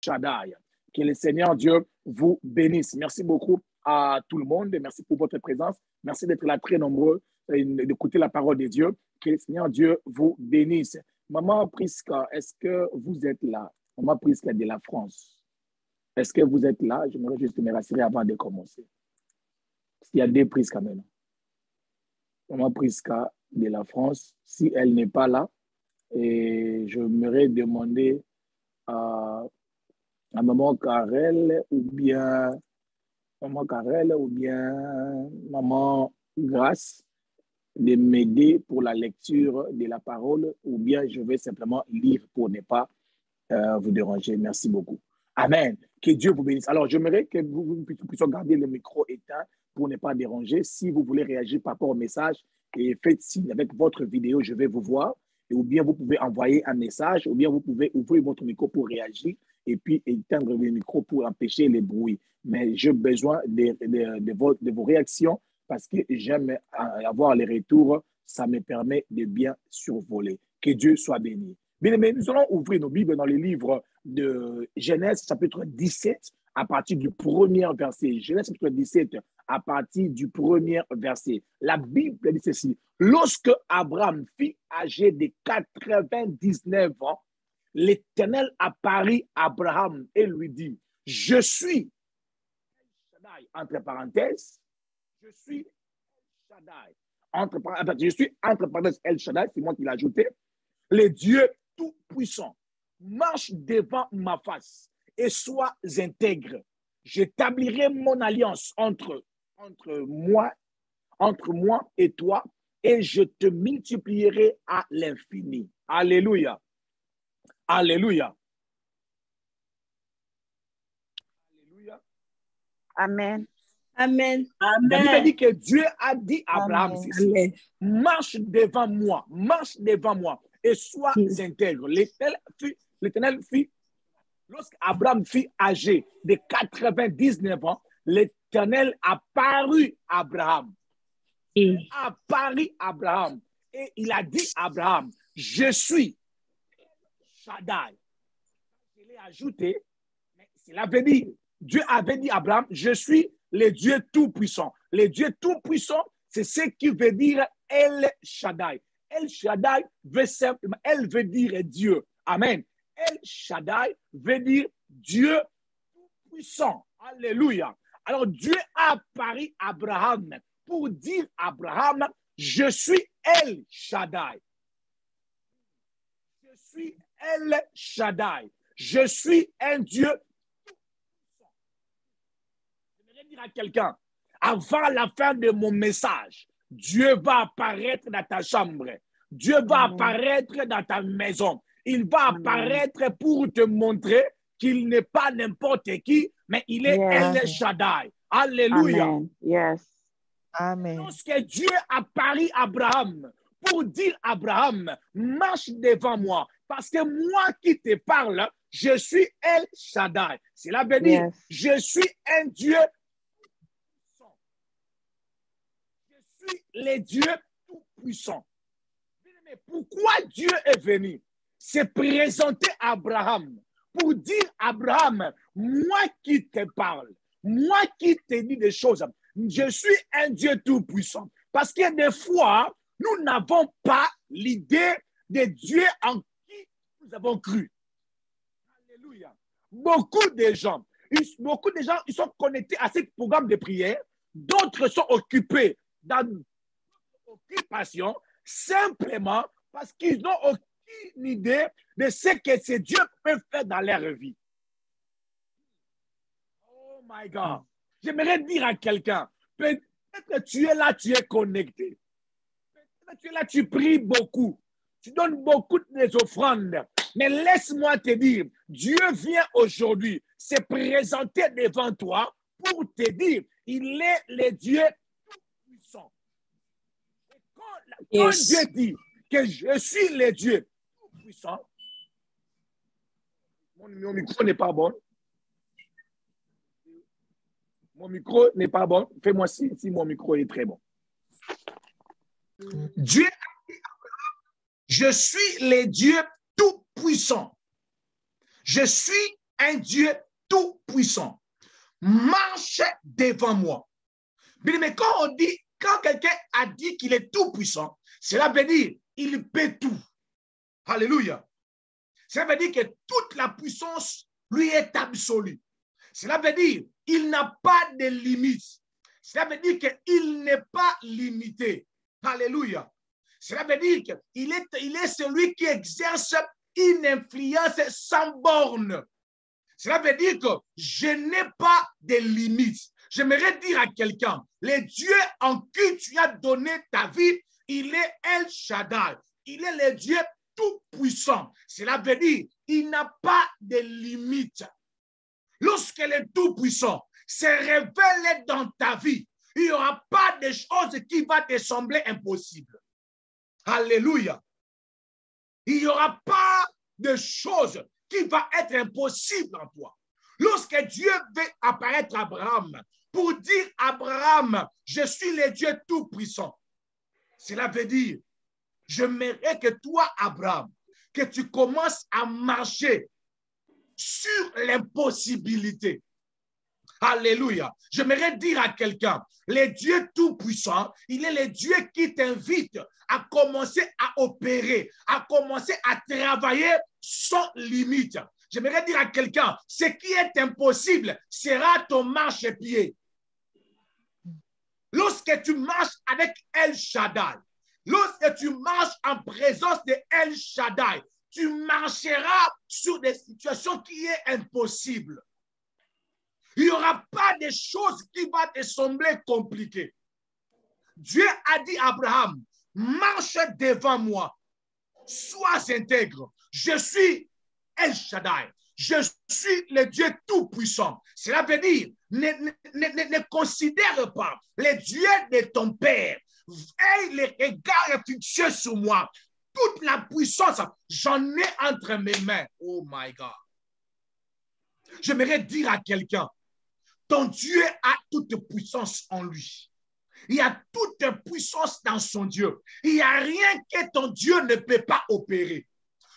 Shaddai. Que le Seigneur Dieu vous bénisse. Merci beaucoup à tout le monde. Merci pour votre présence. Merci d'être là très nombreux, d'écouter la parole de Dieu. Que le Seigneur Dieu vous bénisse. Maman Prisca, est-ce que vous êtes là? Maman Prisca de la France. Est-ce que vous êtes là? J'aimerais juste me rassurer avant de commencer. Il y a deux Prisca maintenant. Maman Prisca de la France, si elle n'est pas là, et je m'aurais demandé à Maman Karel ou bien Maman Grâce de m'aider pour la lecture de la parole, ou bien je vais simplement lire pour ne pas vous déranger. Merci beaucoup. Amen. Que Dieu vous bénisse. Alors, j'aimerais que vous puissiez garder le micro éteint pour ne pas déranger. Si vous voulez réagir par rapport au message, et faites signe avec votre vidéo, je vais vous voir. Ou bien vous pouvez envoyer un message, ou bien vous pouvez ouvrir votre micro pour réagir et puis éteindre le micro pour empêcher les bruits. Mais j'ai besoin de vos réactions parce que j'aime avoir les retours. Ça me permet de bien survoler. Que Dieu soit béni. Bien aimés, nous allons ouvrir nos Bibles dans le livre de Genèse, chapitre 17, à partir du premier verset. Genèse, chapitre 17, à partir du premier verset. La Bible dit ceci. Lorsque Abraham fut âgé de 99 ans, l'Éternel apparut à Abraham et lui dit, je suis, entre parenthèses, je suis Shaddai. Je suis, entre parenthèses, El Shaddai, c'est moi qui l'ai ajouté, le Dieu tout-puissant. Marche devant ma face et sois intègre. J'établirai mon alliance entre moi et toi, et je te multiplierai à l'infini. Alléluia. Alléluia. Alléluia. Amen. Amen. La Bible Amen. dit que Dieu a dit à Abraham, Amen. marche devant moi et sois intègre. L'Éternel fit, lorsqu'Abraham fut âgé de 99 ans, l'Éternel apparut à Abraham. Apparut à Abraham. Et il a dit à Abraham, je suis Shaddai. Je l'ai ajouté, mais cela veut dire, Dieu avait dit à Abraham, je suis le Dieu tout-puissant. Le Dieu tout-puissant, c'est ce qui veut dire El Shaddai. El Shaddai elle veut dire Dieu. Amen. El Shaddai veut dire Dieu tout-puissant. Alléluia. Alors Dieu a apparu à Abraham pour dire à Abraham, je suis El Shaddai. Je suis El Shaddai. Je suis un Dieu tout-puissant. J'aimerais dire à quelqu'un, avant la fin de mon message, Dieu va apparaître dans ta chambre. Dieu va apparaître dans ta maison. Il va apparaître pour te montrer qu'il n'est pas n'importe qui, mais il est El Shaddai. Alléluia. Amen. Yes. Amen. Lorsque Dieu apparut à Abraham pour dire à Abraham, marche devant moi, parce que moi qui te parle, je suis El Shaddai. Cela veut dire, je suis un Dieu tout-puissant. Je suis le Dieu tout-puissant. Mais pourquoi Dieu est venu se présenter à Abraham pour dire à Abraham, moi qui te parle, moi qui te dis des choses, je suis un Dieu tout-puissant. Parce que des fois, nous n'avons pas l'idée de Dieu en qui nous avons cru. Alléluia. Beaucoup de gens, ils sont connectés à ce programme de prière. D'autres sont occupés dans occupation simplement parce qu'ils n'ont aucune idée de ce que ce Dieu peut faire dans leur vie. Oh my God. J'aimerais dire à quelqu'un, peut-être que tu es là, tu es connecté. Peut-être que tu es là, tu pries beaucoup. Tu donnes beaucoup d'offrandes. Mais laisse-moi te dire, Dieu vient aujourd'hui se présenter devant toi pour te dire, il est le Dieu tout-puissant. Quand Dieu dit que je suis le Dieu tout-puissant, mon micro n'est pas bon. Mon micro n'est pas bon. Fais-moi si mon micro est très bon. Dieu a dit, je suis le Dieu tout-puissant. Je suis un Dieu tout-puissant marche devant moi. Mais quand quelqu'un a dit qu'il est tout-puissant, cela veut dire qu'il peut tout. Alléluia. Cela veut dire que toute la puissance lui est absolue. Cela veut dire qu'il n'a pas de limites. Cela veut dire qu'il n'est pas limité. Alléluia. Cela veut dire qu'il est celui qui exerce une influence sans borne. Cela veut dire que je n'ai pas de limites. J'aimerais dire à quelqu'un, le Dieu en qui tu as donné ta vie, il est El Shaddai. Il est le Dieu tout-puissant. Cela veut dire qu'il n'a pas de limites. Lorsqu'il est tout-puissant se révèle dans ta vie, il n'y aura pas de choses qui vont te sembler impossibles. Alléluia. Il n'y aura pas de choses qui vont être impossibles en toi. Lorsque Dieu veut apparaître à Abraham pour dire Abraham, je suis le Dieu tout-puissant, cela veut dire, j'aimerais que toi, Abraham, que tu commences à marcher sur l'impossibilité. Alléluia. J'aimerais dire à quelqu'un, le Dieu tout-puissant, il est le Dieu qui t'invite à commencer à opérer, à commencer à travailler sans limite. J'aimerais dire à quelqu'un, ce qui est impossible sera ton marchepied. Lorsque tu marches avec El Shaddai, lorsque tu marches en présence de El Shaddai, tu marcheras sur des situations qui sont impossibles. Il n'y aura pas de choses qui vont te sembler compliquées. Dieu a dit à Abraham, marche devant moi, sois intègre. Je suis El Shaddai. Je suis le Dieu tout-puissant. Cela veut dire, ne considère pas le Dieu de ton père. Aie les regards fixés sur moi. Toute la puissance, j'en ai entre mes mains. Oh my God. J'aimerais dire à quelqu'un, ton Dieu a toute puissance en lui. Il y a toute puissance dans son Dieu. Il n'y a rien que ton Dieu ne peut pas opérer.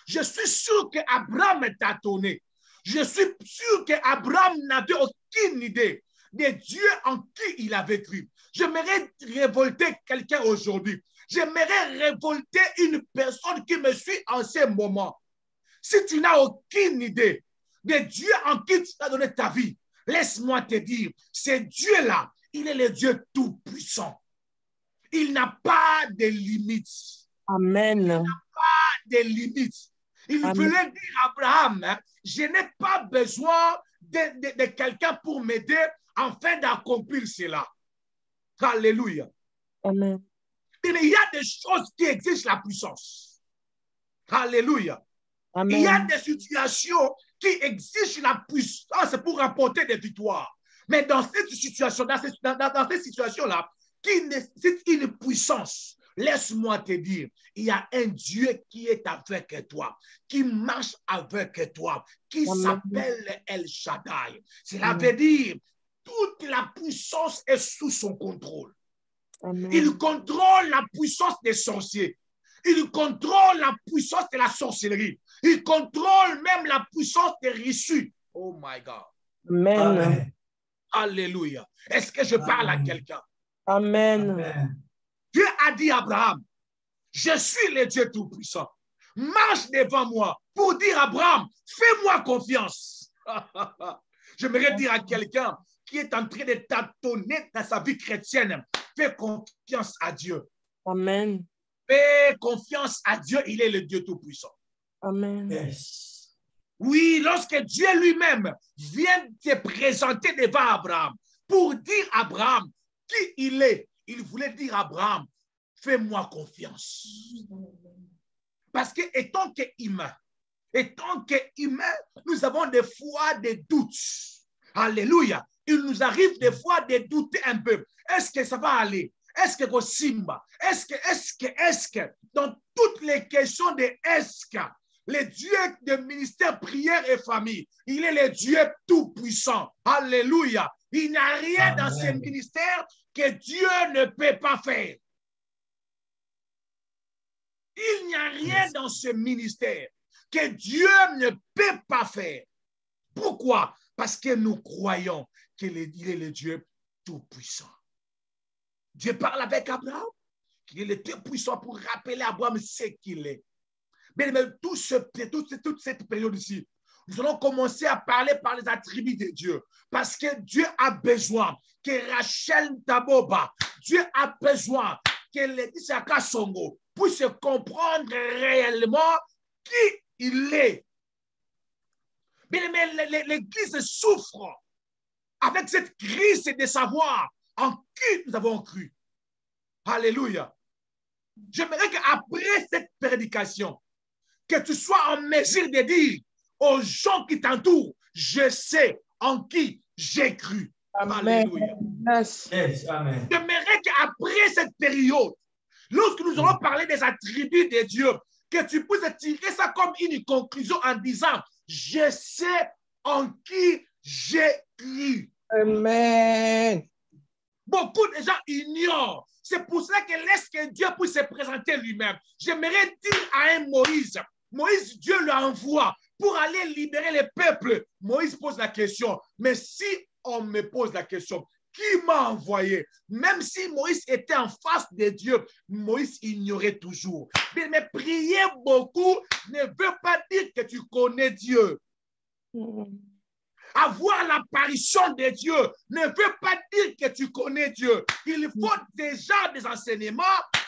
Je suis sûr qu'Abraham t'a donné. Je suis sûr qu'Abraham n'avait aucune idée de Dieu en qui il avait cru. J'aimerais révolter quelqu'un aujourd'hui. J'aimerais révolter une personne qui me suit en ce moment. Si tu n'as aucune idée de Dieu en qui tu as donné ta vie, laisse-moi te dire, ce Dieu-là, il est le Dieu tout-puissant. Il n'a pas de limites. Amen. Il n'a pas de limites. Il Amen. voulait dire à Abraham, hein, je n'ai pas besoin de quelqu'un pour m'aider afin d'accomplir cela. Alléluia. Amen. Il y a des choses qui exigent la puissance. Alléluia. Amen. Il y a des situations qui exigent la puissance pour apporter des victoires. Mais dans cette situation, dans cette situation-là, qui nécessite une puissance, laisse-moi te dire, il y a un Dieu qui est avec toi, qui marche avec toi, qui s'appelle El Shaddai. Cela veut dire, toute la puissance est sous son contrôle. Amen. Il contrôle la puissance des sorciers. Il contrôle la puissance de la sorcellerie. Il contrôle même la puissance des reçus. Oh my God. Amen. Amen. Alléluia. Est-ce que je parle à quelqu'un? Amen. Amen. Dieu a dit à Abraham, je suis le Dieu tout-puissant. Marche devant moi pour dire à Abraham, fais-moi confiance. J'aimerais dire à quelqu'un qui est en train de tâtonner dans sa vie chrétienne, fais confiance à Dieu. Amen. Fais confiance à Dieu, il est le Dieu tout-puissant. Amen. Yes. Oui, lorsque Dieu lui-même vient se présenter devant Abraham pour dire à Abraham qui il est, il voulait dire à Abraham, fais-moi confiance. Parce que étant qu'humain, nous avons des fois des doutes. Alléluia. Il nous arrive des fois de douter un peu. Est-ce que ça va aller? Est-ce que Simba? Est-ce que dans toutes les questions de est-ce que le Dieu de ministère, prière et famille, il est le Dieu tout-puissant. Alléluia. Il n'y a rien dans ce ministère que Dieu ne peut pas faire. Il n'y a rien dans ce ministère que Dieu ne peut pas faire. Pourquoi? Parce que nous croyons qu'il est le Dieu tout-puissant. Dieu parle avec Abraham, qu'il est le Dieu puissant pour rappeler à Abraham ce qu'il est. Mais toute cette période ici, nous allons commencer à parler par les attributs de Dieu. Parce que Dieu a besoin que Rachel Taboba, Dieu a besoin que Laetitia Kasongo puisse comprendre réellement qui il est. Mais l'Église souffre avec cette crise de savoir en qui nous avons cru. Alléluia. J'aimerais qu'après cette prédication, que tu sois en mesure de dire aux gens qui t'entourent, je sais en qui j'ai cru. Amen. Alléluia. Yes. Yes, amen. J'aimerais qu'après cette période, lorsque nous allons parler des attributs de Dieu, que tu puisses tirer ça comme une conclusion en disant, je sais en qui j'ai cru. Amen. Beaucoup de gens ignorent. C'est pour cela que laisse que Dieu puisse se présenter lui-même. J'aimerais dire à un Moïse, Moïse, Dieu l'envoie pour aller libérer les peuples. Moïse pose la question, mais si on me pose la question, qui m'a envoyé? Même si Moïse était en face de Dieu, Moïse ignorait toujours. Mais prier beaucoup ne veut pas dire que tu connais Dieu. Avoir l'apparition de Dieu ne veut pas dire que tu connais Dieu. Il faut déjà des enseignements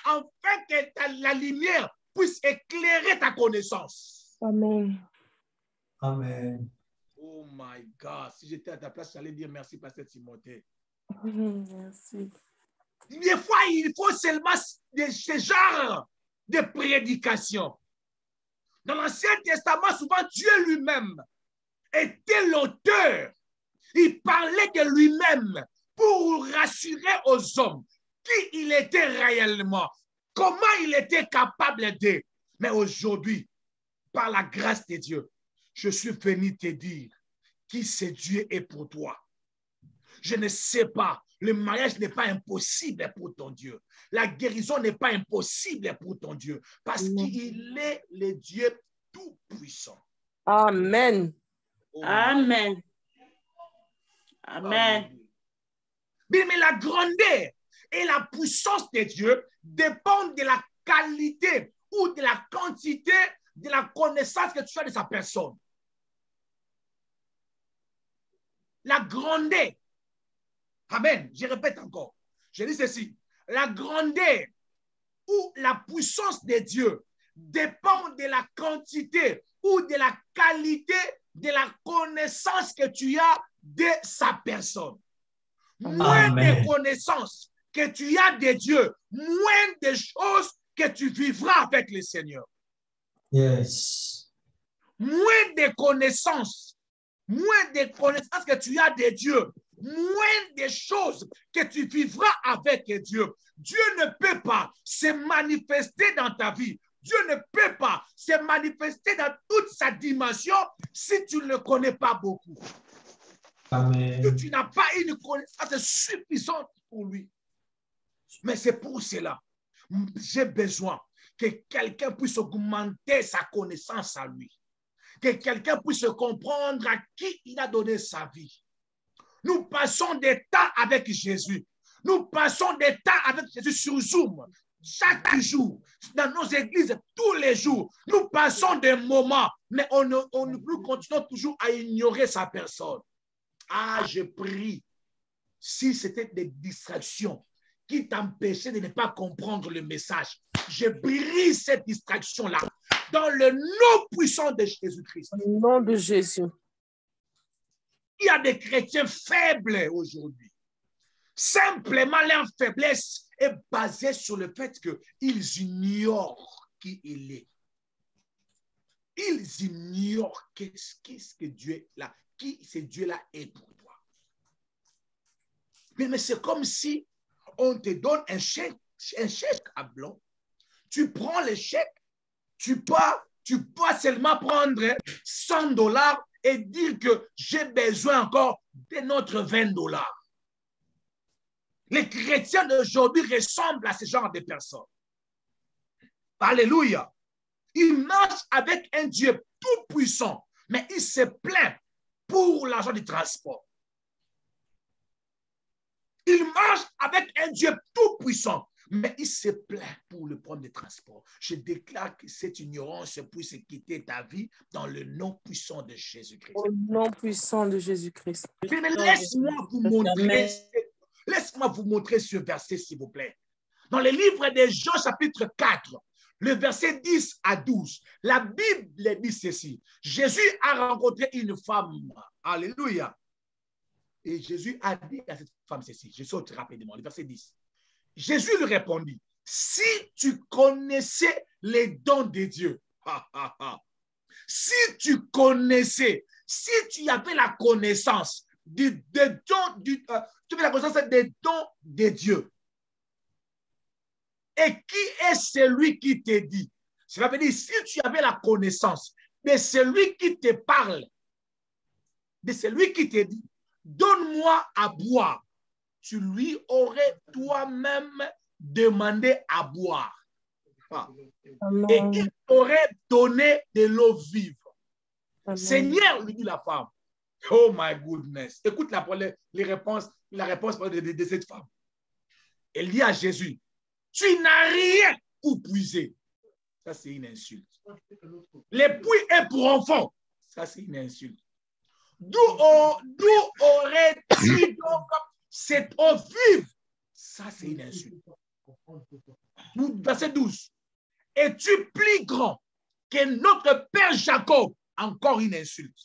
afin que la lumière puisse éclairer ta connaissance. Amen. Amen. Oh my God, si j'étais à ta place, j'allais dire merci, Pasteur Timothée. Merci. Des fois, il faut seulement ce genre de prédication. Dans l'Ancien Testament, souvent, Dieu lui-même était l'auteur. Il parlait de lui-même pour rassurer aux hommes qui il était réellement, comment il était capable d'aider. Mais aujourd'hui, par la grâce de Dieu, je suis venu te dire qui ce Dieu est pour toi. Je ne sais pas. Le mariage n'est pas impossible pour ton Dieu. La guérison n'est pas impossible pour ton Dieu. Parce qu'il est le Dieu tout-puissant. Amen. Oh, Amen. Amen. mais la grandeur et la puissance de Dieu dépendent de la qualité ou de la quantité de la connaissance que tu as de sa personne. La grandeur. Amen. Je répète encore. Je dis ceci. La grandeur ou la puissance de Dieu dépend de la quantité ou de la qualité de la connaissance que tu as de sa personne. Moins de connaissances que tu as de Dieu, moins de choses que tu vivras avec le Seigneur. Yes. Moins de connaissances que tu as de Dieu, moins de choses que tu vivras avec Dieu. Dieu ne peut pas se manifester dans ta vie. Dieu ne peut pas se manifester dans toute sa dimension si tu ne le connais pas beaucoup. Amen. Que tu n'as pas une connaissance suffisante pour lui. Mais c'est pour cela, j'ai besoin que quelqu'un puisse augmenter sa connaissance à lui. Que quelqu'un puisse comprendre à qui il a donné sa vie. Nous passons des temps avec Jésus. Nous passons des temps avec Jésus sur Zoom. Chaque jour, dans nos églises, tous les jours, nous passons des moments, mais nous continuons toujours à ignorer sa personne. Ah, je prie, si c'était des distractions qui t'empêchaient de ne pas comprendre le message, je brise cette distraction-là dans le nom puissant de Jésus-Christ. Au nom de Jésus. Il y a des chrétiens faibles aujourd'hui. Simplement, leur faiblesse est basée sur le fait qu'ils ignorent qui il est. Ils ignorent qu'est-ce que Dieu est là, qui ce Dieu-là est pour toi. Mais c'est comme si on te donne un chèque à blanc. Tu prends le chèque, tu peux seulement prendre $100 et dire que j'ai besoin encore de notre $20. Les chrétiens d'aujourd'hui ressemblent à ce genre de personnes. Alléluia. Ils marchent avec un Dieu tout puissant, mais il se plaint pour l'argent du transport. Il marche avec un Dieu tout-puissant, mais il se plaint pour le problème des transports. Je déclare que cette ignorance puisse quitter ta vie dans le nom puissant de Jésus-Christ. Au nom puissant de Jésus-Christ. Mais laisse-moi vous montrer ce verset, s'il vous plaît. Dans le livre de Jean, chapitre 4, le verset 10 à 12, la Bible dit ceci. Jésus a rencontré une femme. Alléluia. Et Jésus a dit à cette femme ceci. Je saute rapidement, le verset 10. Jésus lui répondit, si tu connaissais les dons de Dieu, si tu connaissais, si tu avais la connaissance des dons de Dieu, et qui est celui qui te dit? Cela veut dire, si tu avais la connaissance de celui qui te parle, de celui qui te dit, donne-moi à boire, tu lui aurais toi-même demandé à boire. Et il t'aurait donné de l'eau vive. Amen. Seigneur, lui dit la femme. Oh my goodness. Écoute la réponse de cette femme. Elle dit à Jésus, tu n'as rien pour puiser. Ça, c'est une insulte. Le puits est pour enfants. Ça, c'est une insulte. D'où aurais-tu donc cette eau vive? Ça, c'est une insulte. Verset 12. Es-tu plus grand que notre père Jacob? Encore une insulte.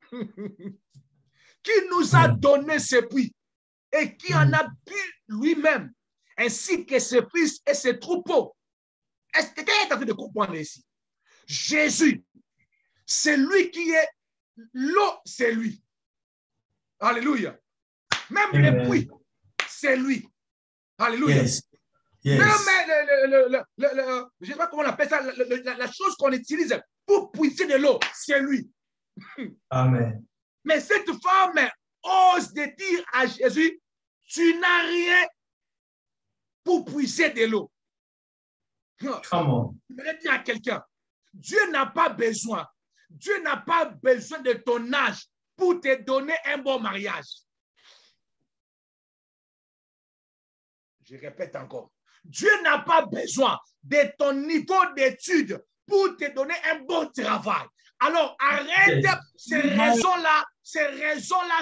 Qui nous a donné ce puits et qui en a bu lui-même, ainsi que ses fils et ses troupeaux. Est-ce que quelqu'un est en train de comprendre ici? Jésus, c'est lui qui est l'eau, c'est lui. Alléluia. Même le puits, c'est lui. Alléluia. Yes. Yes. Même je ne sais pas comment on appelle ça, la chose qu'on utilise pour puiser de l'eau, c'est lui. Amen. Mais cette femme ose de dire à Jésus, tu n'as rien pour puiser de l'eau. Come on. Je vais dire à quelqu'un, Dieu n'a pas besoin de ton âge pour te donner un bon mariage. Je répète encore, Dieu n'a pas besoin de ton niveau d'études pour te donner un bon travail. Alors arrête ces raisons-là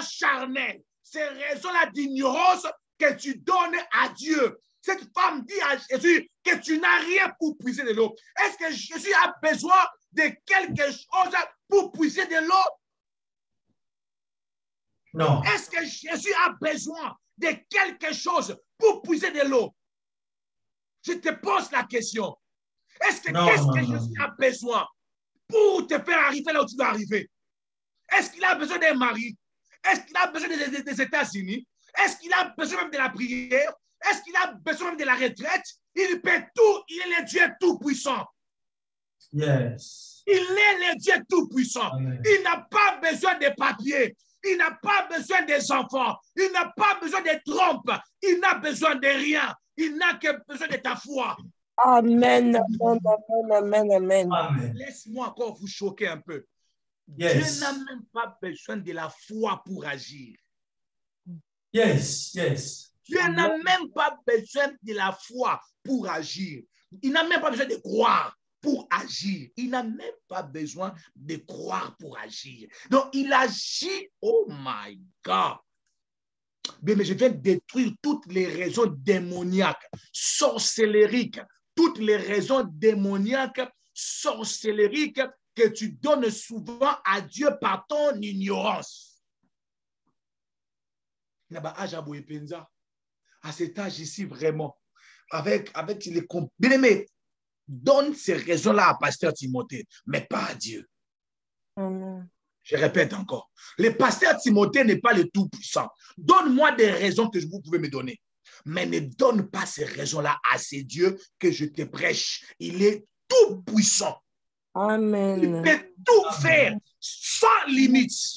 charnelles, ces raisons-là d'ignorance que tu donnes à Dieu. Cette femme dit à Jésus que tu n'as rien pour puiser de l'eau. Est-ce que Jésus a besoin de quelque chose pour puiser de l'eau? Non. Est-ce que Jésus a besoin de quelque chose pour puiser de l'eau? Je te pose la question. Qu'est-ce que Jésus a besoin pour te faire arriver là où tu dois arriver? Est-ce qu'il a besoin d'un mari? Est-ce qu'il a besoin des États-Unis? Est-ce qu'il a besoin même de la prière? Est-ce qu'il a besoin même de la retraite? Il peut tout. Il est le Dieu tout-puissant. Yes. Il est le Dieu tout-puissant. Il n'a pas besoin de papiers. Il n'a pas besoin des enfants. Il n'a pas besoin de trompes. Il n'a besoin de rien. Il n'a que besoin de ta foi. Amen, amen, amen, amen, Amen. Laisse-moi encore vous choquer un peu. Yes. Dieu n'a même pas besoin de la foi pour agir. Yes, yes. Dieu n'a même pas besoin de la foi pour agir. Il n'a même pas besoin de croire pour agir. Il n'a même pas besoin de croire pour agir. Donc, il agit. Oh my God. Mais je viens de détruire toutes les raisons démoniaques, sorcellériques, toutes les raisons démoniaques, sorcellériques que tu donnes souvent à Dieu par ton ignorance. À cet âge ici, vraiment, avec les bien-aimés, donne ces raisons-là à Pasteur Timothée, mais pas à Dieu. amen. Je répète encore, le Pasteur Timothée n'est pas le tout-puissant. Donne-moi des raisons que vous pouvez me donner, mais ne donne pas ces raisons-là à ces dieux que je te prêche. Il est tout-puissant. Amen. Il peut tout faire sans limite.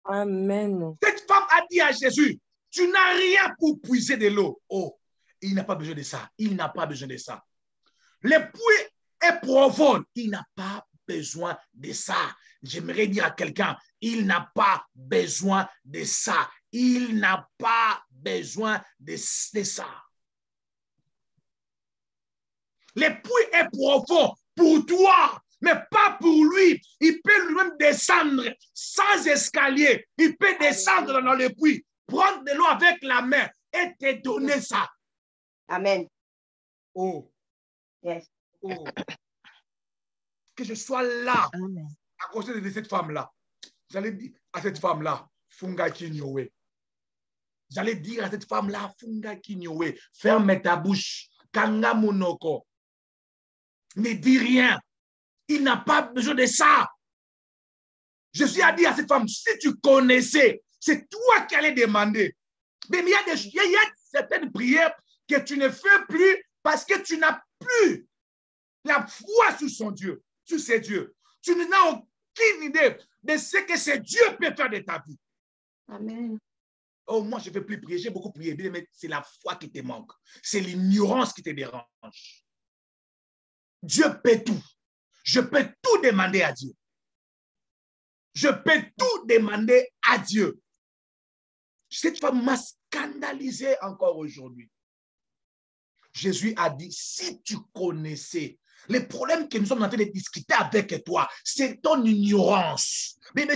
Amen. Cette femme a dit à Jésus, tu n'as rien pour puiser de l'eau. Oh, il n'a pas besoin de ça. Il n'a pas besoin de ça. Le puits est profond. Il n'a pas besoin de ça. J'aimerais dire à quelqu'un, il n'a pas besoin de ça. Il n'a pas besoin de ça. Le puits est profond pour toi, mais pas pour lui. Il peut lui-même descendre sans escalier. Il peut descendre dans le puits, prendre de l'eau avec la main et te donner ça. Amen. Oh. Yes. Oh. Que je sois là Amen. à cause de cette femme-là. J'allais dire à cette femme-là, Funga Kinyowe. J'allais dire à cette femme-là, Funga Kinyowe, ferme ta bouche. Kanga Monoko. Ne dis rien. Il n'a pas besoin de ça. Je suis à dire à cette femme, si tu connaissais, c'est toi qui allais demander. Mais il y a certaines prières que tu ne fais plus parce que tu n'as plus la foi sur son Dieu, sur ses dieux. Tu n'as aucune idée de ce que ce Dieu peut faire de ta vie. Amen. Oh, moi, je ne veux plus prier. J'ai beaucoup prié, mais c'est la foi qui te manque. C'est l'ignorance qui te dérange. Dieu peut tout. Je peux tout demander à Dieu. Je peux tout demander à Dieu. Cette femme m'a scandalisé encore aujourd'hui. Jésus a dit, si tu connaissais, les problèmes que nous sommes en train de discuter avec toi, c'est ton ignorance. Mais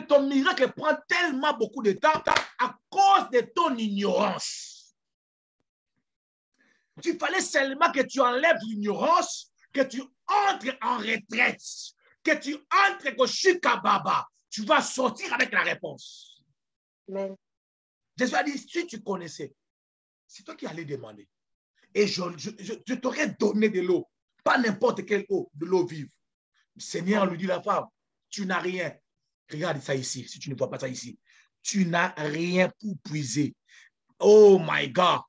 ton miracle prend tellement beaucoup de temps à cause de ton ignorance. Il fallait seulement que tu enlèves l'ignorance, que tu entres en retraite, que tu entres au Shikababa. Tu vas sortir avec la réponse. Amen. Jésus a dit, si tu connaissais, c'est toi qui allais demander. Et je t'aurais donné de l'eau, pas n'importe quelle eau, de l'eau vive. Le Seigneur lui dit à la femme, tu n'as rien. Regarde ça ici, si tu ne vois pas ça ici. Tu n'as rien pour puiser. Oh my God.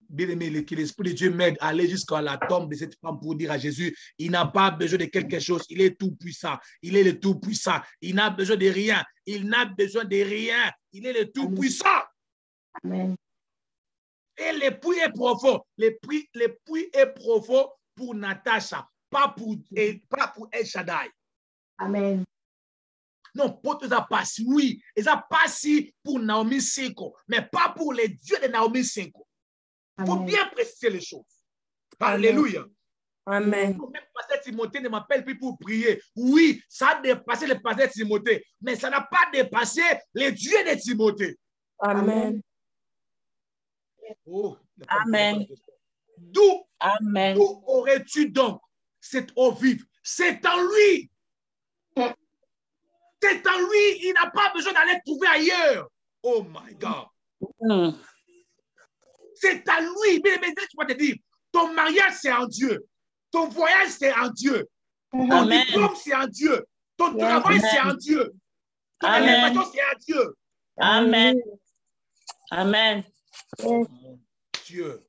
Bien-aimé, que l'Esprit de Dieu m'aide à aller jusqu'à la tombe de cette femme pour dire à Jésus, il n'a pas besoin de quelque chose, il est tout puissant, il est le tout puissant, il n'a besoin de rien, il n'a besoin de rien, il est le tout puissant. Amen. Et le puits est profond, le puits est profond pour Natasha, pas pour El Shaddai. Amen. Non, pour tout ça passe, oui, et ça passe pour Naomi Senko, mais pas pour les dieux de Naomi Senko. Il faut bien préciser les choses. Alléluia. Amen. Même pasteur Timothée ne m'appelle plus pour prier. Oui, ça a dépassé le pasteur Timothée, mais ça n'a pas dépassé les dieux de Timothée. Amen. Oh, Amen. D'où Amen. aurais-tu donc cette eau vive? C'est en lui. C'est en lui. Il n'a pas besoin d'aller trouver ailleurs. Oh my God. Mm. C'est à lui. Mais tu vas te dire, ton mariage, c'est en Dieu. Ton voyage, c'est en Dieu. Ton Amen. diplôme, c'est en Dieu. Ton travail, Amen. c'est en Dieu. Ton Amen. élévation, c'est en Dieu. Amen. Amen. Oh mon Dieu.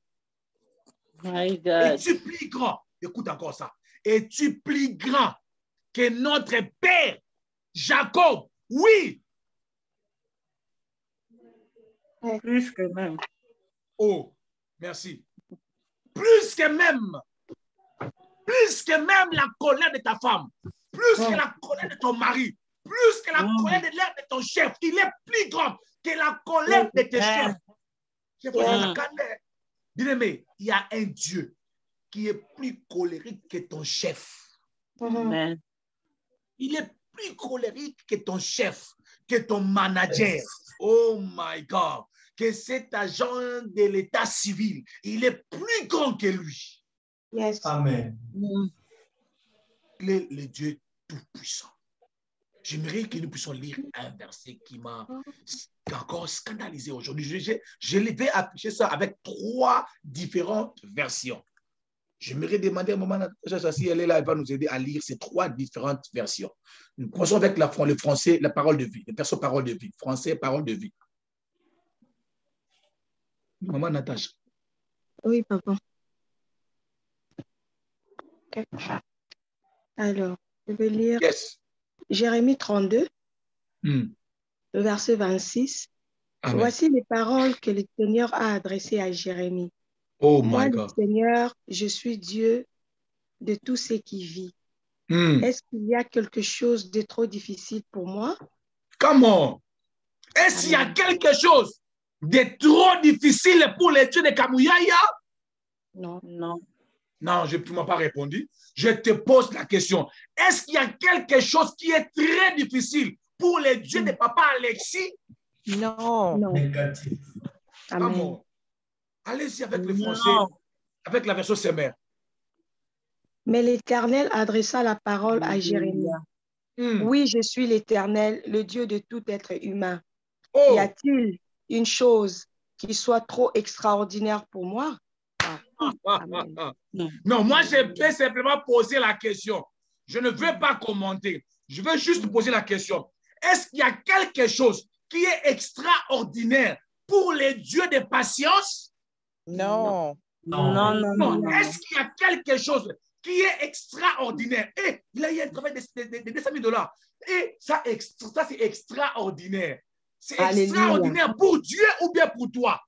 My God. Es-tu plus grand? Écoute encore ça. Es-tu plus grand que notre père Jacob? Oui. Plus que même. Oh, merci. Plus que même la colère de ta femme, plus que la colère de ton mari, plus que la colère de ton chef. Il est plus grand que la colère de tes chefs. Bien-aimé, il y a un Dieu qui est plus colérique que ton chef. Amen. Il est plus colérique que ton chef, que ton manager. Oh my God. Que cet agent de l'état civil, il est plus grand que lui. Yes. Amen. Il est le Dieu tout-puissant. J'aimerais que nous puissions lire un verset qui m'a encore scandalisé aujourd'hui. Je vais afficher ça avec 3 différentes versions. J'aimerais demander à maman si elle est là, elle va nous aider à lire ces 3 différentes versions. Nous commençons avec le français, la parole de vie, le perso parole de vie, français, parole de vie. Maman Natacha. Oui, papa. Okay. Alors, je vais lire Jérémie 32, le verset 26. Amen. Voici les paroles que le Seigneur a adressées à Jérémie. Oh Moi, my le God. Seigneur, je suis Dieu de tout ce qui vit. Est-ce qu'il y a quelque chose de trop difficile pour moi? Comment? Est-ce qu'il y a quelque chose de trop difficile pour les dieux de Kamuyaya? Non. Non. Non, tu ne m'as pas répondu. Je te pose la question. Est-ce qu'il y a quelque chose qui est très difficile pour les dieux de Papa Alexis? Non. Non. Négatif. Amen. Comment? Allez-y avec le français, Non. avec la version Semer. Mais l'Éternel adressa la parole à Jérémie. Oui, je suis l'Éternel, le Dieu de tout être humain. Oh. Y a-t-il une chose qui soit trop extraordinaire pour moi? Amen. Non, moi, je peux simplement poser la question. Je ne veux pas commenter. Je veux juste poser la question. Est-ce qu'il y a quelque chose qui est extraordinaire pour les dieux de patience? Non. Non, non, Non. non. Est-ce qu'il y a quelque chose qui est extraordinaire? Et il a eu un travail de $200,000. Et ça c'est extraordinaire. C'est extraordinaire pour Dieu ou bien pour toi?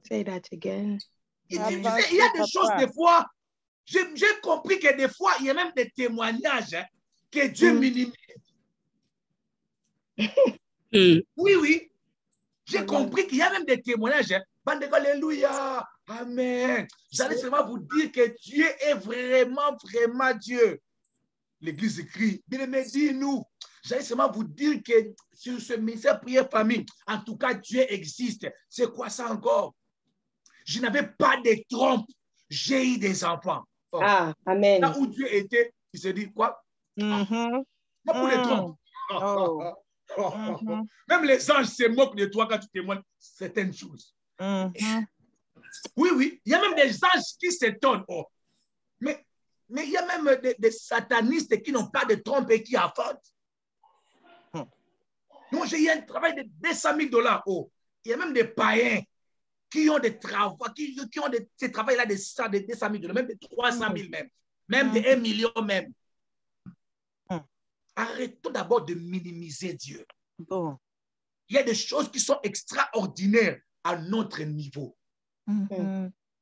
Say that again. Il y a des choses, des fois, j'ai compris que des fois, il y a même des témoignages que Dieu minimise. Oui. J'ai compris qu'il y a même des témoignages. Alléluia. Amen. J'allais seulement vous dire que Dieu est vraiment, vraiment Dieu. L'Église écrit, bien-aimé, dis-nous. J'allais seulement vous dire que sur ce ministère prière famille, en tout cas, Dieu existe. C'est quoi ça encore? Je n'avais pas de trompe. J'ai eu des enfants. Oh. Amen. Là où Dieu était, il s'est dit quoi? Pas pour les trompes. Même les anges se moquent de toi quand tu témoignes certaines choses. Oui. Il y a même des anges qui s'étonnent. Oh. Mais il y a même des satanistes qui n'ont pas de trompe et qui affrontent. Donc, j'ai eu un travail de $200,000. Oh. Il y a même des païens qui ont des travaux, qui ont ces travails-là de $200,000, même de $300,000 même de $1 million même. Arrêtons d'abord de minimiser Dieu. Bon. Il y a des choses qui sont extraordinaires à notre niveau.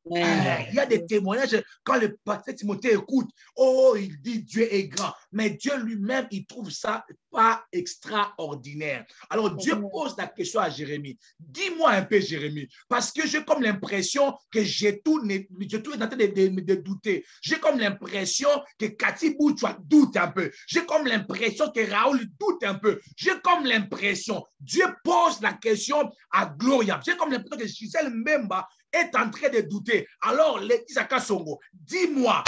Il y a des témoignages, quand le pasteur Timothée écoute, oh, il dit Dieu est grand, mais Dieu lui-même, il trouve ça pas extraordinaire. Alors Dieu pose la question à Jérémie. Dis-moi un peu, Jérémie, parce que j'ai comme l'impression que j'ai tout en train de douter. J'ai comme l'impression que Cathy Bouchoua doute un peu. J'ai comme l'impression que Raoul doute un peu. J'ai comme l'impression, Dieu pose la question à Gloria. J'ai comme l'impression que Gisèle Mbemba est en train de douter. Alors, Isaka Songo, dis-moi,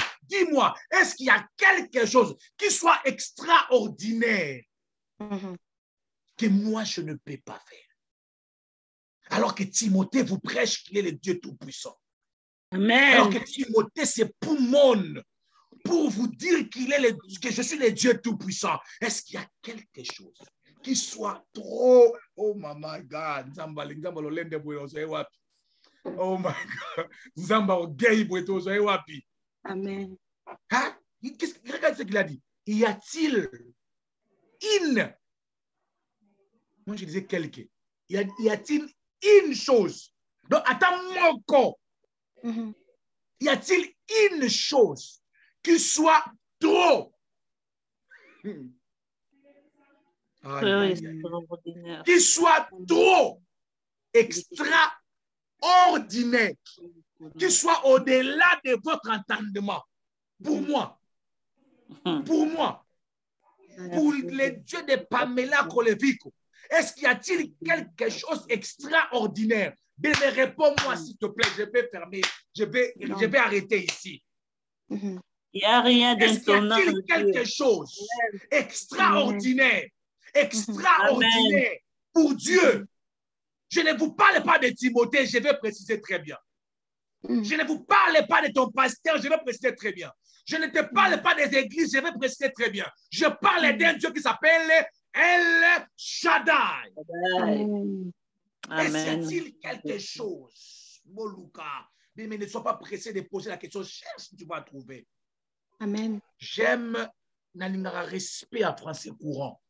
est-ce qu'il y a quelque chose qui soit extraordinaire que moi, je ne peux pas faire? Alors que Timothée vous prêche qu'il est le Dieu Tout-Puissant. Amen. Alors que Timothée se poumonne pour vous dire que je suis le Dieu Tout-Puissant. Est-ce qu'il y a quelque chose qui soit trop... Oh my God. Oh my God. Zamba ogei bweto zoe wapi. Amen. Hein? Regarde ce qu'il a dit. Y a-t-il une... Moi je disais quelque. Y a-t-il une chose? Donc attends mon corps. Y a-t-il une chose qui soit trop? Qui soit trop extraordinaire, qui soit au-delà de votre entendement. Pour moi, pour les dieux de Pamela Kolevico, est-ce qu'il y a-t-il quelque chose d'extraordinaire? Réponds-moi s'il te plaît, je vais fermer, je vais arrêter ici. Il n'y a rien d'étonnant. Est-ce qu'il y a-t-il quelque chose extraordinaire, extraordinaire pour Dieu? Je ne vous parle pas de Timothée, je vais préciser très bien. Je ne vous parle pas de ton pasteur, je vais préciser très bien. Je ne te parle pas des églises, je vais préciser très bien. Je parle d'un Dieu qui s'appelle El Shaddai. Est-ce qu'il y a-t-il quelque chose, Moluka? Mais ne sois pas pressé de poser la question, cherche si tu vas trouver. Amen. J'aime Nalingara respect en français courant.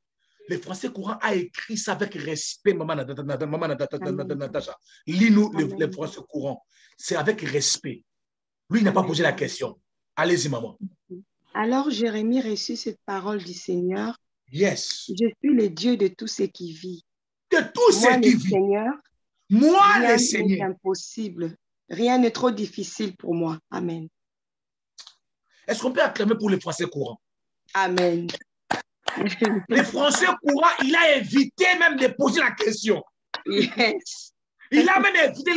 Le français courant a écrit ça avec respect, maman Natacha. Lis-nous le français courant. C'est avec respect. Lui, il n'a pas posé la question. Allez-y, maman. Alors Jérémie reçut cette parole du Seigneur Yes. Je suis le Dieu de tout ce qui vit. De tout ce qui vit. Seigneur, Moi, rien le n'est Seigneur. impossible. Rien n'est trop difficile pour moi. Amen. Est-ce qu'on peut acclamer pour les Français courants? Amen. Les Français courants, il a évité même de poser la question. Yes. Il a même évité.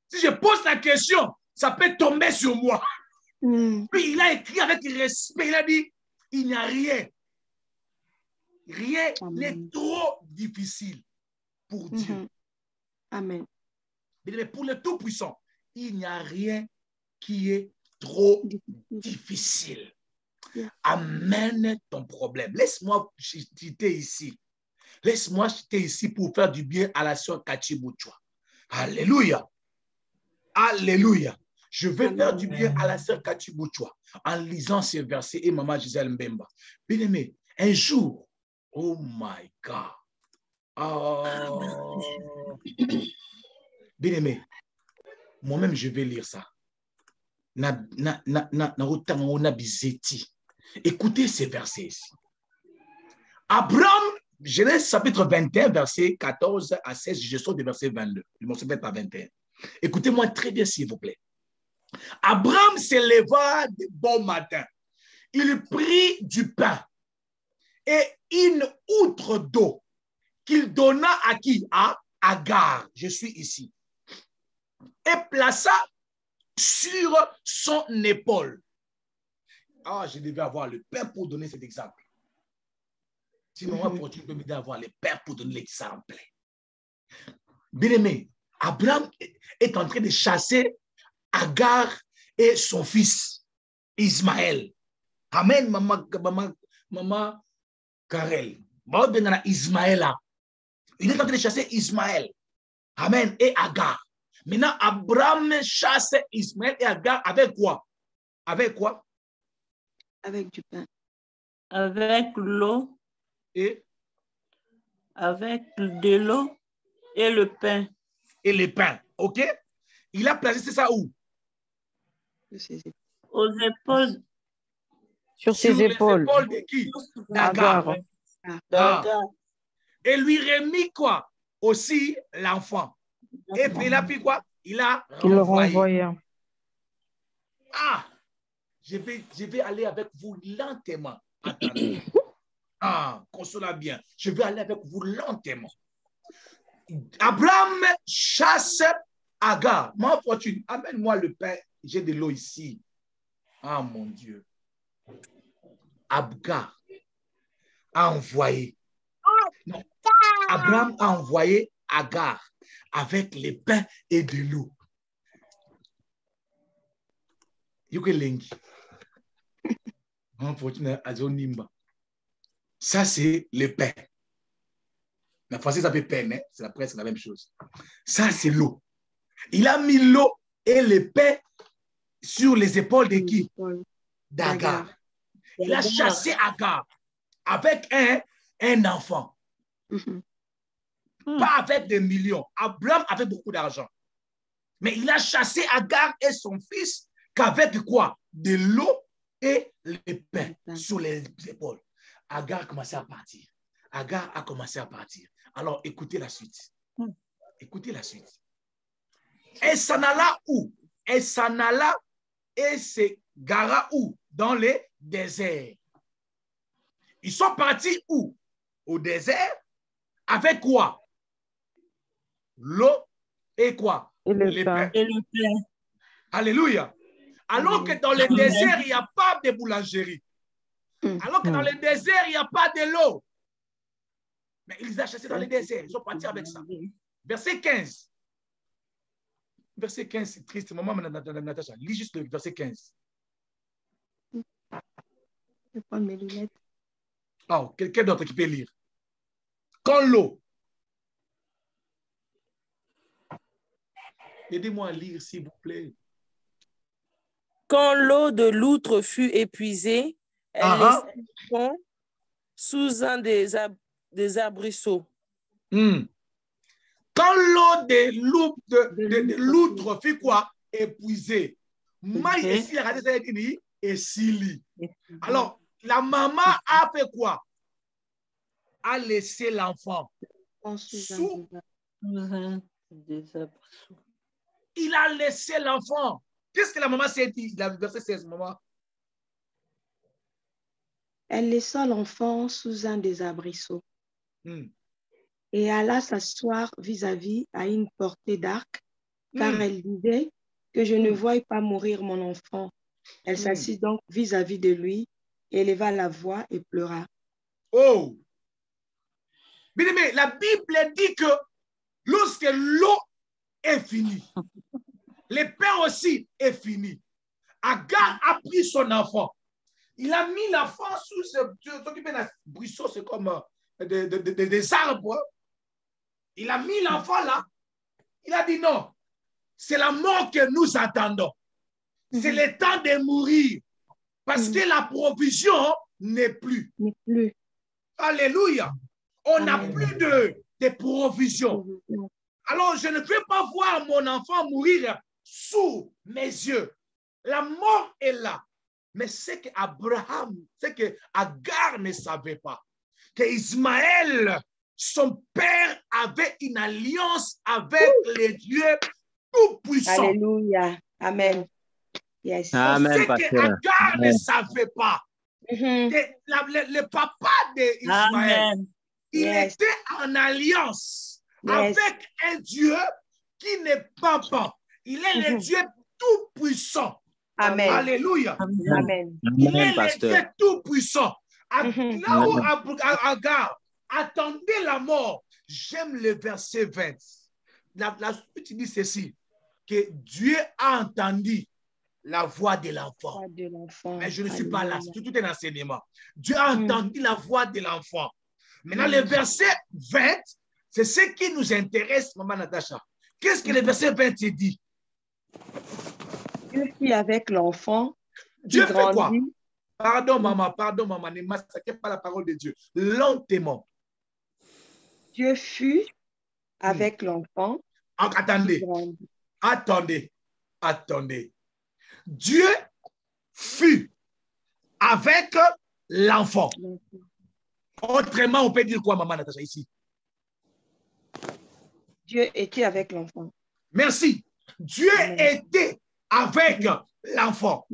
Si je pose la question, ça peut tomber sur moi. Puis il a écrit avec respect. Il a dit, il n'y a rien. Rien n'est trop difficile pour Dieu. Amen. Mais pour le Tout-Puissant, il n'y a rien qui est trop difficile. Amène ton problème. Laisse-moi citer ici. Laisse-moi citer ici pour faire du bien à la sœur Kachi Bouchoua. Alléluia. Alléluia. Je vais faire du bien à la sœur Kachi Bouchoua en lisant ces versets et Maman Gisèle Mbemba. Bien-aimé, un jour, oh my God. Oh. Bien-aimé, moi-même, je vais lire ça. Écoutez ces versets ici. Abraham, Genèse chapitre 21, verset 14 à 16, je sors du verset 22. Je ne me souviens pas 21. Écoutez-moi très bien, s'il vous plaît. Abraham se leva de bon matin. Il prit du pain et une outre d'eau qu'il donna à qui? À Agar. Je suis ici. Et plaça sur son épaule. Ah, je devais avoir le père pour donner cet exemple. Sinon, moi, tu peux m'aider à avoir le père pour donner l'exemple. Bien-aimé, Abraham est en train de chasser Agar et son fils, Ismaël. Amen, maman Karel. Ismaël. Il est en train de chasser Ismaël. Amen, et Agar. Maintenant, Abraham chasse Ismaël et Agar avec quoi? Avec quoi? Avec du pain. Avec l'eau. Et? Avec de l'eau et le pain. Et le pain, ok? Il a placé ça où? Aux épaules. Sur ses épaules. Les épaules de qui? D'Agar. Et lui remis quoi? Aussi l'enfant. Et puis il a fait quoi? Il a renvoyé. Ah, je vais aller avec vous lentement. Attendez. Ah, consolez bien. Je vais aller avec vous lentement. Abraham chasse Agar. Ma fortune, amène-moi le pain. J'ai de l'eau ici. Ah, mon Dieu. Agar a envoyé. Non. Abraham a envoyé Agar avec les pains et de l'eau. Ça, c'est le pain. La française s'appelle pain, hein? C'est presque la même chose. Ça, c'est l'eau. Il a mis l'eau et le pain sur les épaules de qui? D'Agar. Il a chassé Agar avec un enfant. Pas avec des millions. Abraham avait beaucoup d'argent. Mais il a chassé Agar et son fils qu'avec quoi? De l'eau et le pain sur les épaules. Agar a commencé à partir. Agar a commencé à partir. Alors, écoutez la suite. Écoutez la suite. Elle s'en alla où? Elle s'en alla et se gara où? Dans les déserts. Ils sont partis où? Au désert. Avec quoi? L'eau et quoi? Et le pain. Et le pain. Alléluia. Alors que dans le désert, il n'y a pas de boulangerie. Alors que dans le désert, il n'y a pas de l'eau. Mais ils ont chassé dans le désert. Ils sont partis avec ça. Verset 15. Verset 15, c'est triste. Maman, Natacha, lis juste le verset 15. Je vais prendre mes lunettes. Oh, quelqu'un d'autre qui peut lire. Quand l'eau. Aidez-moi à lire, s'il vous plaît. Quand l'eau de l'outre fut épuisée, elle laissa le fond sous un des arbrisseaux. Quand l'eau de l'outre fut quoi? Épuisée. Alors, la maman a fait quoi? a laissé l'enfant sous. Il a laissé l'enfant. Qu'est-ce que la maman s'est dit? La verset 16, maman. Elle laissa l'enfant sous un des arbrisseaux et alla s'asseoir vis-à-vis à une portée d'arc, car elle disait que je ne voie pas mourir mon enfant. Elle s'assit donc vis-à-vis de lui, éleva la voix et pleura. Oh! Bien aimé, la Bible dit que lorsque l'eau est finie, le pain aussi est fini. Agar a pris son enfant. Il a mis l'enfant sous ce buisson, c'est comme des arbres. Il a mis l'enfant là. Il a dit non, c'est la mort que nous attendons. C'est le temps de mourir. Parce que la provision n'est plus. Alléluia. On n'a plus de provision. Alors, je ne veux pas voir mon enfant mourir sous mes yeux. La mort est là. Mais c'est qu'Abraham, c'est qu'Agar ne savait pas. Que Ismaël, son père, avait une alliance avec les dieux tout-puissants. Alléluia. Amen. Yes. Amen, C'est qu'Agar ne savait pas. Que le papa d'Ismaël, il était en alliance avec un Dieu qui n'est pas bon. Il est le Dieu tout-puissant. Amen. Alléluia. Amen. Il est le Dieu tout-puissant. Là où Agar attendait la mort, j'aime le verset 20. La suite dit ceci, que Dieu a entendu la voix de l'enfant. Mais je ne suis pas là, c'est tout un enseignement. Dieu a entendu la voix de l'enfant. Maintenant, le verset 20, c'est ce qui nous intéresse, maman Natacha. Qu'est-ce que le verset 20 dit? Dieu fit avec l'enfant. Dieu fait quoi? Pardon, maman, ne massacrez pas la parole de Dieu. Lentement. Dieu fut avec l'enfant. Attendez. Dieu fut avec l'enfant. Autrement, on peut dire quoi, maman Natacha, ici? Dieu était avec l'enfant. Merci. Dieu était avec l'enfant.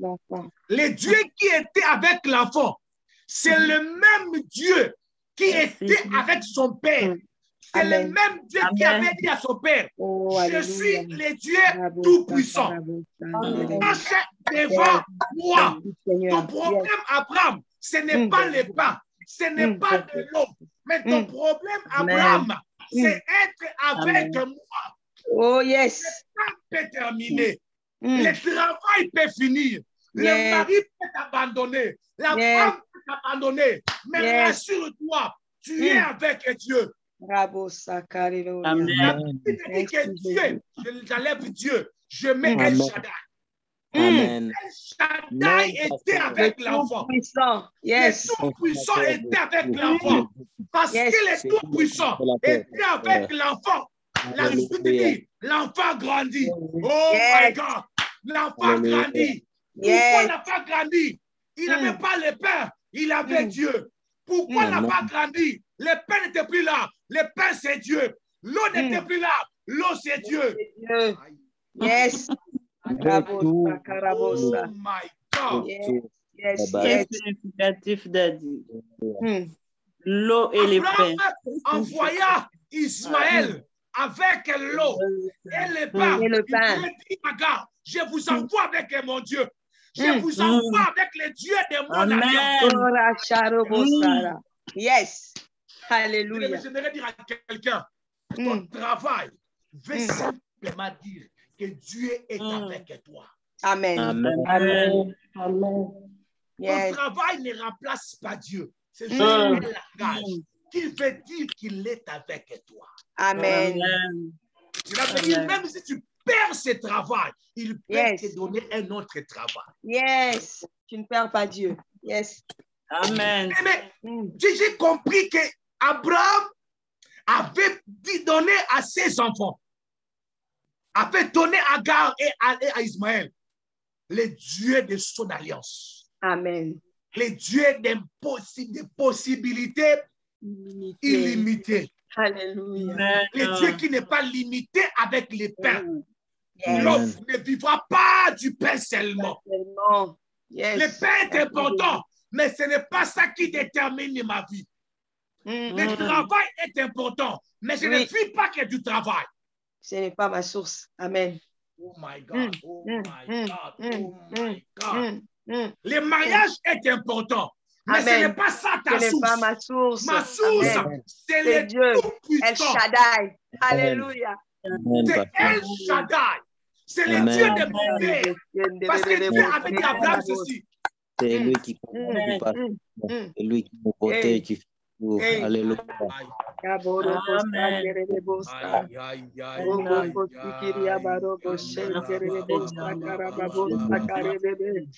Le Dieu qui était avec l'enfant, c'est le même Dieu qui était avec son père. C'est le même Dieu qui avait dit à son père, je suis le Dieu tout-puissant. Marche devant moi. Ton problème, Abraham, ce n'est pas le pain, ce n'est pas de l'eau. Mais ton problème, Abraham, c'est être avec moi. Oh yes. Le temps peut terminer. Le travail peut finir. Le mari peut t'abandonner. La femme peut t'abandonner. Mais rassure-toi, tu es avec Dieu. Bravo, Sakarilo. Amen. Que Dieu, j'enlève Dieu, je mets El Shaddai. Amen. El Shaddai était avec l'enfant. Yes. Le tout-puissant était avec l'enfant. Parce que le tout-puissant était avec l'enfant. La suite dit, l'enfant grandit. Oh my God, l'enfant grandit. Pourquoi n'a pas grandi? Il n'avait pas le Père, il avait Dieu. Pourquoi n'a pas grandi? Le Père n'était plus là. Le Père, c'est Dieu. L'eau n'était plus là. L'eau, c'est Dieu. Yes. Oh my God. Yes. C'est significatif d'Adi. L'eau et les pains. Envoya Ismaël avec l'eau et le pain. Il dit, regarde, je vous envoie avec mon Dieu. Je vous envoie avec le Dieu de mon alliance. Yes. Alléluia. J'aimerais dire à quelqu'un, ton travail veut simplement dire que Dieu est avec toi. Amen. Amen. Ton travail ne remplace pas Dieu. C'est juste un langage qui veut dire qu'il est avec toi. Amen. Il va dire, même si tu perds ce travail, il peut te donner un autre travail. Yes. Tu ne perds pas Dieu. Yes. Amen. Mais j'ai compris que Abraham avait donné à ses enfants, avait donné à Agar et à Ismaël le Dieu de son alliance. Amen. Le Dieu des possibilités illimité. Alléluia. Le Dieu qui n'est pas limité avec les pains. L'homme ne vivra pas du pain seulement. Le pain est important, mais ce n'est pas ça qui détermine ma vie. Le travail est important, mais je ne vis pas que du travail. Ce n'est pas ma source. Amen. Oh my God, oh my God, oh my God. Le mariage est important, mais ce n'est pas ça ta source. Ce n'est pas ma source. Ma source, c'est le Dieu. Tout-Puissant. El Shaddai. Alléluia. C'est El Shaddai. C'est le Dieu de mon père. Parce que Dieu avait dit à Abraham ceci. C'est lui qui c'est lui qui nous protège, qui fait tout. Alléluia.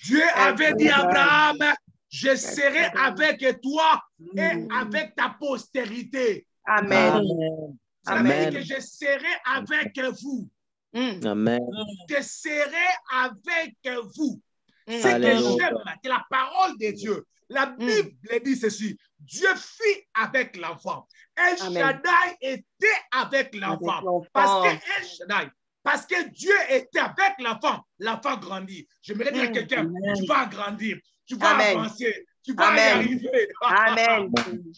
Dieu avait dit à Abraham, je serai avec toi et avec ta postérité. Amen. Amen. Que je serai avec vous. Amen. Je serai avec vous. Ce que j'aime, c'est la parole de Dieu. La Bible dit ceci. Dieu fit avec l'enfant. El Shaddai était avec l'enfant. Parce que Dieu était avec l'enfant. L'enfant grandit. J'aimerais dire à quelqu'un, tu vas grandir. Tu vas avancer. Tu vas y arriver. Amen.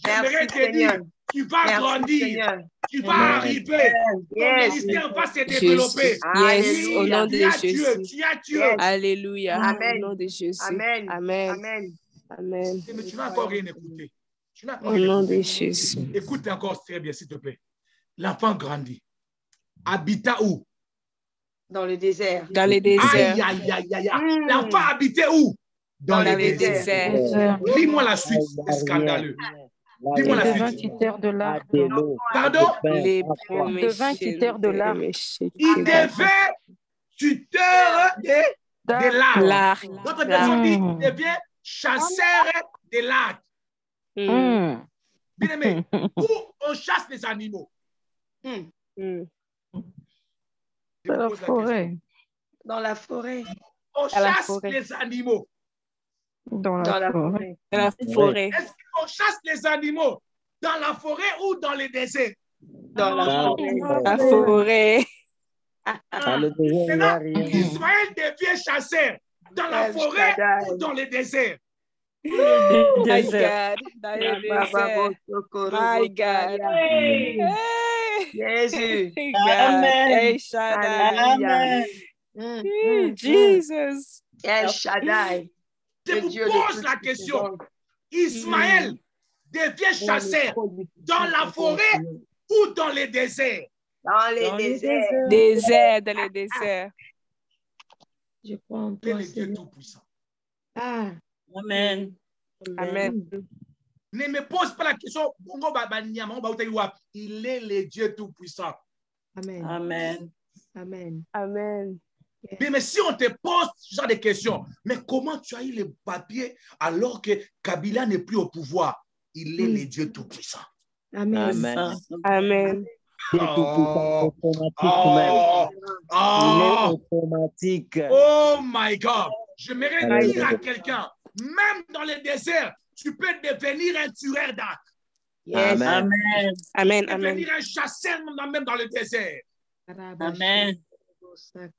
J'aimerais te dire, tu vas grandir. Tu vas arriver. Ton ministère va se développer. Yes, au nom de Jésus. Tu as Dieu. Alléluia. Amen. Au nom de Jésus. Amen. Amen. Amen. Amen. Mais tu n'as encore rien écouté. Au nom de Jésus. Écoute encore très bien, s'il te plaît. L'enfant grandit. Habita où? Dans le désert. Dans le désert. L'enfant habitait où? Dans le désert. Lis-moi la suite, c'est scandaleux. Dis-moi la devint suite. tuteur de l'arc. Pardon? Devint tuteur de l'arc. Il devait tuteur de l'arc. Notre version dit il devient chasseur de l'arc. Bien aimé, où on chasse les animaux? Dans la forêt. Dans la forêt. On chasse les animaux. Dans la forêt. Dans la forêt. Est-ce qu'on chasse les animaux dans la forêt ou dans les déserts? Dans la forêt. La forêt. Maintenant, Israël devient chasseur dans la forêt ou dans les déserts? My God. Dans le désert. My God. Jésus. Amen. El Shaddai. Jesus. El Shaddai. Je vous pose la question. Ismaël devient chasseur dans la forêt ou dans les déserts? Dans les déserts. Dans les déserts. Je crois en Il est toi, le Dieu Seigneur. Tout-Puissant. Amen. Amen. Ne me pose pas la question. Il est le Dieu Tout-Puissant. Amen. Amen. Amen. Amen. Mais si on te pose ce genre de questions, mais comment tu as eu les papiers alors que Kabila n'est plus au pouvoir? Il est le Dieu Tout-Puissant. Amen. Amen. Amen. Automatique. Oh my God. J'aimerais dire à quelqu'un, même dans le désert, tu peux devenir un tueur d'arc. Yes. Amen. Amen. Tu peux Amen. devenir un chasseur même dans le désert. Amen.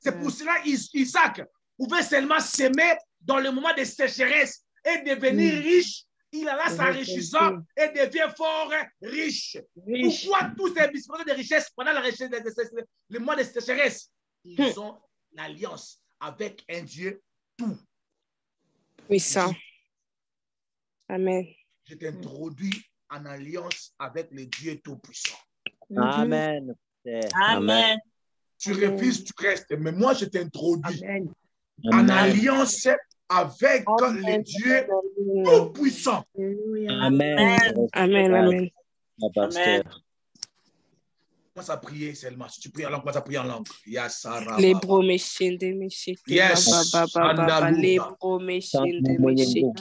C'est pour cela Isaac pouvait seulement s'aimer dans le moment de sécheresse et devenir riche. Il alla s'enrichissant et devient fort riche. Pourquoi tous ces disposés de richesse pendant le mois de sécheresse? Ils ont l'alliance avec un Dieu tout Puissant. Amen. Je t'introduis en alliance avec le Dieu Tout-Puissant. Amen. Amen. Tu refuses, tu restes. Mais moi, je t'introduis Amen. en alliance avec le Dieu Tout-Puissant. Amen. Amen. Amen. Pasteur. Commence à prier seulement. Si tu pries en langue, commence à prier en langue. Les bromeshinde, Yes. les bromeshinde,